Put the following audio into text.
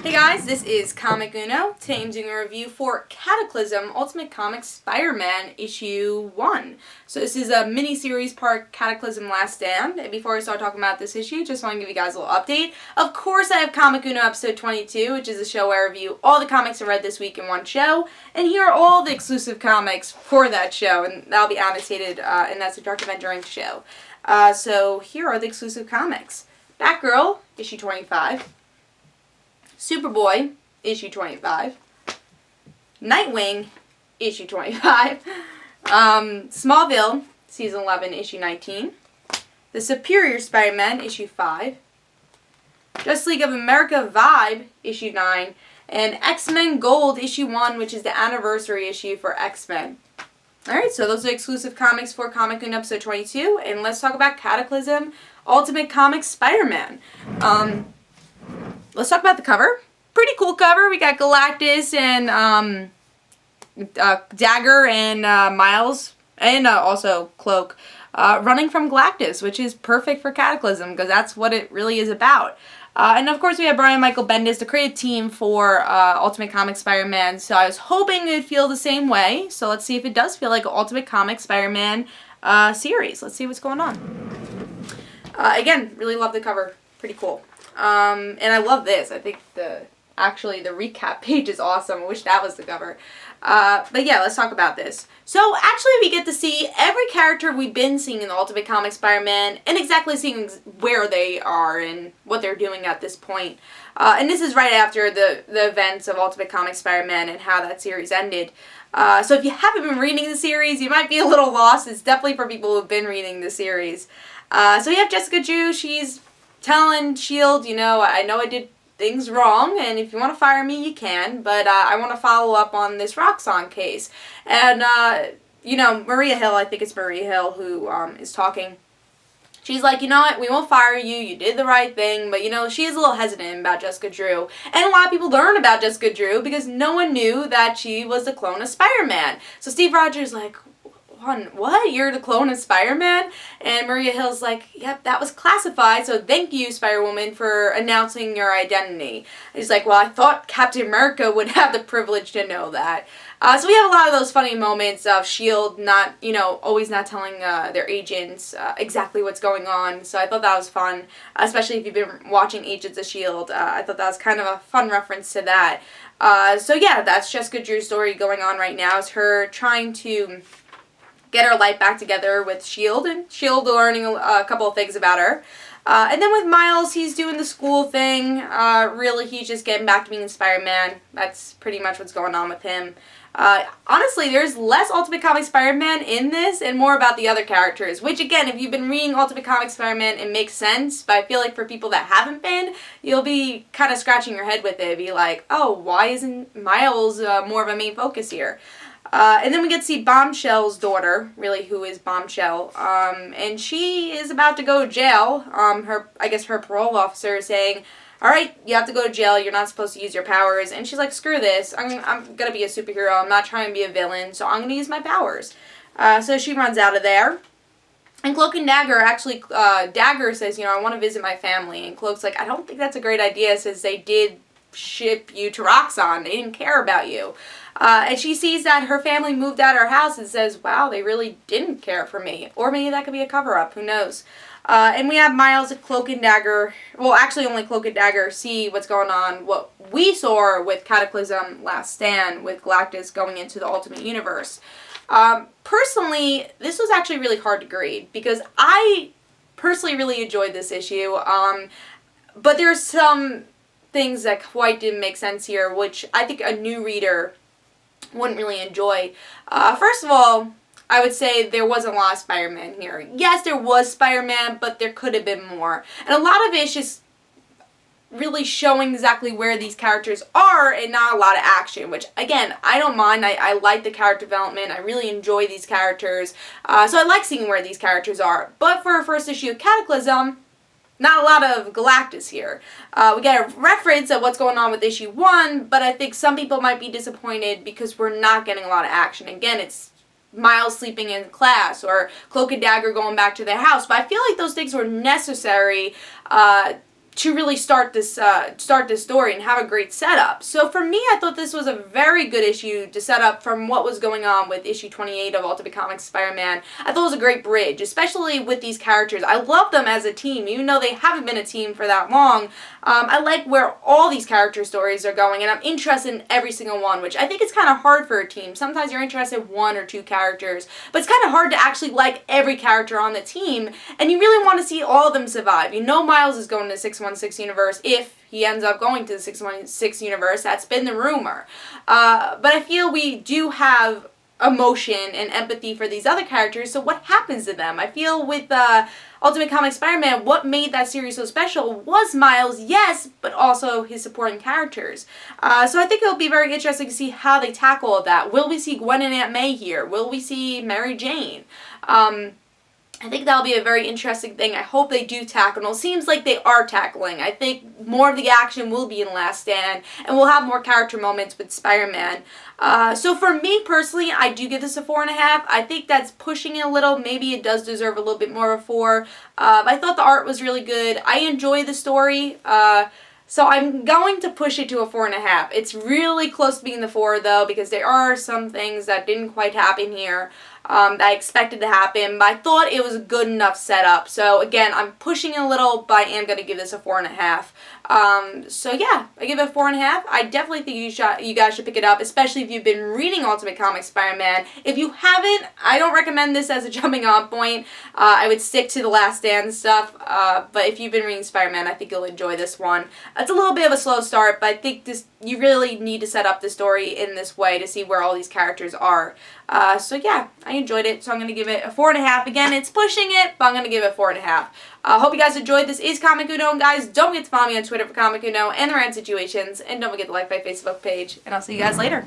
Hey guys, this is Comic Uno. Today I'm doing a review for Cataclysm Ultimate Comics Spider-Man issue 1. So this is a mini-series part Cataclysm Last Stand. And before I start talking about this issue, just want to give you guys a little update. Of course I have Comic Uno episode 22, which is a show where I review all the comics I read this week in one show. And here are all the exclusive comics for that show, and that'll be annotated, and that's the DarkAvengerINC show. So here are the exclusive comics. Batgirl, issue 25. Superboy, issue 25. Nightwing, issue 25. Smallville, season 11, issue 19. The Superior Spider-Man, issue 5. Justice League of America Vibe, issue 9. And X-Men Gold, issue 1, which is the anniversary issue for X-Men. Alright, so those are exclusive comics for Comic Uno episode 22. And let's talk about Cataclysm Ultimate Comics Spider-Man. Let's talk about the cover. Pretty cool cover. We got Galactus and Dagger and Miles, and also Cloak, running from Galactus, which is perfect for Cataclysm because that's what it really is about. And of course we have Brian Michael Bendis, the creative team for Ultimate Comics Spider-Man, so I was hoping it would feel the same way. So let's see if it does feel like an Ultimate Comics Spider-Man series. Let's see what's going on. Again, really love the cover. Pretty cool. And I love this. I think the recap page is awesome. I wish that was the cover. But yeah, let's talk about this. So actually we get to see every character we've been seeing in the Ultimate Comics Spider-Man and exactly seeing where they are and what they're doing at this point. And this is right after the events of Ultimate Comics Spider-Man and how that series ended. So if you haven't been reading the series, you might be a little lost. It's definitely for people who've been reading the series. So you have Jessica Drew. She's telling S.H.I.E.L.D., you know I did things wrong, and if you want to fire me, you can, but I want to follow up on this Roxxon case. And, you know, Maria Hill, I think it's Maria Hill who is talking. She's like, you know what, we won't fire you, you did the right thing, but, you know, she is a little hesitant about Jessica Drew. And a lot of people learn about Jessica Drew because no one knew that she was the clone of Spider-Man. So Steve Rogers like, what? You're the clone of Spider-Man? And Maria Hill's like, yep, that was classified, so thank you, Spider-Woman, for announcing your identity. He's like, well, I thought Captain America would have the privilege to know that. So we have a lot of those funny moments of S.H.I.E.L.D. not, you know, always not telling their agents exactly what's going on. So I thought that was fun, especially if you've been watching Agents of S.H.I.E.L.D. I thought that was kind of a fun reference to that. So yeah, that's Jessica Drew's story going on right now. It's her trying to get her life back together with S.H.I.E.L.D. and S.H.I.E.L.D. learning a couple of things about her. And then with Miles, he's doing the school thing. Really, he's just getting back to being Spider-Man. That's pretty much what's going on with him. Honestly, there's less Ultimate Comics Spider-Man in this and more about the other characters, which again, if you've been reading Ultimate Comics Spider-Man, it makes sense, but I feel like for people that haven't been, you'll be kind of scratching your head with it, be like, oh, why isn't Miles more of a main focus here? And then we get to see Bombshell's daughter, really, who is Bombshell, and she is about to go to jail. I guess her parole officer is saying, alright, you have to go to jail, you're not supposed to use your powers, and she's like, screw this, I'm gonna be a superhero, I'm not trying to be a villain, so I'm gonna use my powers. So she runs out of there. And Cloak and Dagger, actually, Dagger says, you know, I want to visit my family, and Cloak's like, I don't think that's a great idea, since they did ship you to Roxxon, they didn't care about you. And she sees that her family moved out of her house and says, wow, they really didn't care for me. Or maybe that could be a cover-up, who knows. And we have Miles and Cloak and Dagger, well, actually only Cloak and Dagger see what's going on, what we saw with Cataclysm Last Stand, with Galactus going into the Ultimate Universe. Personally, this was actually really hard to grade, because I personally really enjoyed this issue, but there's some things that quite didn't make sense here, which I think a new reader wouldn't really enjoy. First of all, I would say there wasn't a lot of Spider-Man here. Yes, there was Spider-Man, but there could have been more. And a lot of it's just really showing exactly where these characters are and not a lot of action, which, again, I don't mind. I like the character development. I really enjoy these characters. So I like seeing where these characters are. But for a first issue of Cataclysm, not a lot of Galactus here. We get a reference of what's going on with issue 1, but I think some people might be disappointed because we're not getting a lot of action. Again, it's Miles sleeping in class or Cloak and Dagger going back to their house, but I feel like those things were necessary to really start this story and have a great setup. So for me, I thought this was a very good issue to set up from what was going on with issue 28 of Ultimate Comics Spider-Man. I thought it was a great bridge, especially with these characters. I love them as a team, even though they haven't been a team for that long. I like where all these character stories are going, and I'm interested in every single one, which I think is kind of hard for a team. Sometimes you're interested in one or two characters, but it's kind of hard to actually like every character on the team, and you really want to see all of them survive. You know Miles is going to 616 universe if he ends up going to the 616 universe. That's been the rumor. But I feel we do have emotion and empathy for these other characters, so what happens to them? I feel with Ultimate Comics Spider-Man, what made that series so special was Miles, yes, but also his supporting characters. So I think it'll be very interesting to see how they tackle all that. Will we see Gwen and Aunt May here? Will we see Mary Jane? I think that'll be a very interesting thing. I hope they do tackle. It seems like they are tackling. I think more of the action will be in Last Stand, and we'll have more character moments with Spider-Man. So for me personally, I do give this a 4.5. I think that's pushing it a little. Maybe it does deserve a little bit more of a 4. I thought the art was really good. I enjoy the story. So I'm going to push it to a 4.5. It's really close to being the 4 though, because there are some things that didn't quite happen here that I expected to happen, but I thought it was a good enough setup. So again, I'm pushing it a little, but I am going to give this a 4.5. So yeah, I give it a 4.5. I definitely think you guys should pick it up, especially if you've been reading Ultimate Comics Spider-Man. If you haven't, I don't recommend this as a jumping off point. I would stick to the Last Stand stuff, but if you've been reading Spider-Man, I think you'll enjoy this one. It's a little bit of a slow start, but I think you really need to set up the story in this way to see where all these characters are. So yeah, I enjoyed it, so I'm going to give it a 4.5. Again, it's pushing it, but I'm going to give it a 4.5. Hope you guys enjoyed. This is Comic Uno, and guys, don't forget to follow me on Twitter for Comic Uno and the Rant Situations, and don't forget to like my Facebook page, and I'll see you guys later.